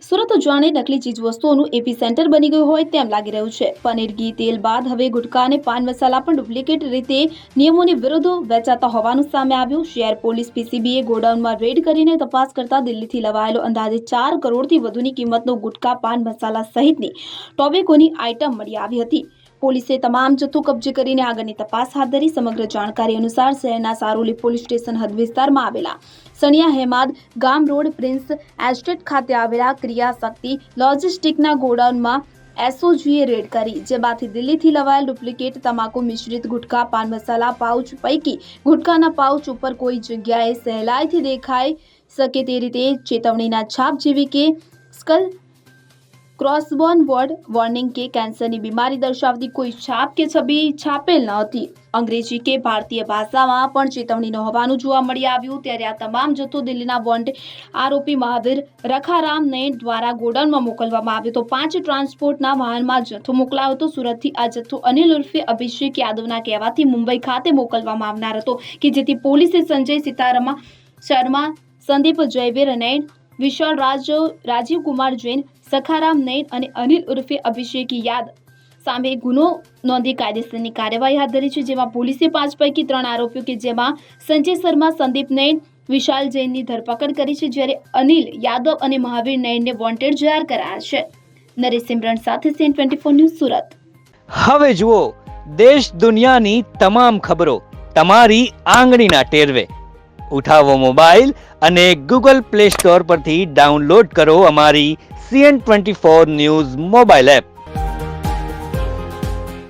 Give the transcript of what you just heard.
સુરત જાણે નકલી ચીજવસ્તુઓનું એપી સેન્ટર બની ગયું હોય તેમ લાગી રહ્યું છે। પનીર, ઘી, તેલ બાદ હવે ગુટખા અને પાન મસાલા પણ ડુપ્લિકેટ રીતે નિયમોની વિરુદ્ધ વેચાતા હોવાનું સામે આવ્યું। શહેર પોલીસ પીસીબીએ ગોડાઉનમાં રેડ કરીને તપાસ કરતા દિલ્હીથી લવાયેલો અંદાજે 4 કરોડથી વધુની કિંમતનો ગુટખા, પાન મસાલા સહિતની ટોબેકોની આઇટમ મળી આવી હતી। પોલીસે તમામ જથ્થો કબજે કરીને આગળની તપાસ હાથ ધરી। સમગ્ર જાણકારી અનુસાર શહેરના સારોલી પોલીસ સ્ટેશન હદ વિસ્તારમાં આવેલા સણિયા હેમાદ ગામ રોડ પ્રિન્સ એસ્ટેટ ખાતે આવેલા ક્રિયાશક્તિ લોજિસ્ટિકના ગોડાઉનમાં એસઓજીએ રેડ કરી, જેમાંથી દિલ્હીથી લવાયેલ ડુપ્લિકેટ તમાકુ મિશ્રિત ગુટખા, પાન મસાલા પાઉચ પૈકી ગુટખાના પાઉચ ઉપર કોઈ જગ્યાએ સહેલાઈથી દેખાઈ શકે તે રીતે ચેતવણીના છાપ જેવી કે સ્કલ, ક્રોસબોન વર્ડ વોર્નિંગ કે કેન્સરની બીમારી દર્શાવતી કોઈ છાપ કે છબી છાપેલ ન હતી। અંગ્રેજી કે ભારતીય ભાષામાં પણ ચેતવણી ન હોવાનું જોવા મળી આવ્યું। ત્યારે આ તમામ જથ્થો દિલ્હીના વોન્ટેડ આરોપી મહાવીર રખારામ નૈન દ્વારા ગોડાઉનમાં મોકલવામાં આવ્યો તો 5 ટ્રાન્સપોર્ટના વાહનમાં જથ્થો મોકલાયો હતો। સુરતથી આ જથ્થો અનિલ ઉર્ફે અભિષેક યાદવના કહેવાથી મુંબઈ ખાતે મોકલવામાં આવનાર હતો કે જેથી પોલીસે સંજય સીતારામા શર્મા, સંદીપ જયવીર નૈન, વિશાલ રાજીવ કુમાર જૈન, સખારામ નૈન અને અનિલ ઉર્ફે અભિષેક યાદ સામે ગુનો નોંધી કાયદેસરની કાર્યવાહી હાથ ધરી છે। જેમાં પોલીસે 5 પૈકી 3 આરોપીઓ કે જેમાં સંજય શર્મા, સંદીપ નૈન, વિશાલ જૈનની ધરપકડ કરી છે, જ્યારે અનિલ યાદવ અને મહાવીર નૈનને વોન્ટેડ જાહેર કરાયા છે। નરેશ સિમરન સાથે CN24 ન્યૂઝ સુરત। હવે જુઓ દેશ દુનિયાની તમામ ખબરો તમારી આંગળીના ટેરવે। ઉઠાવો મોબાઈલ અને ગૂગલ પ્લે સ્ટોર પરથી ડાઉનલોડ કરો અમારી CN24 ન્યૂઝ મોબાઈલ એપ।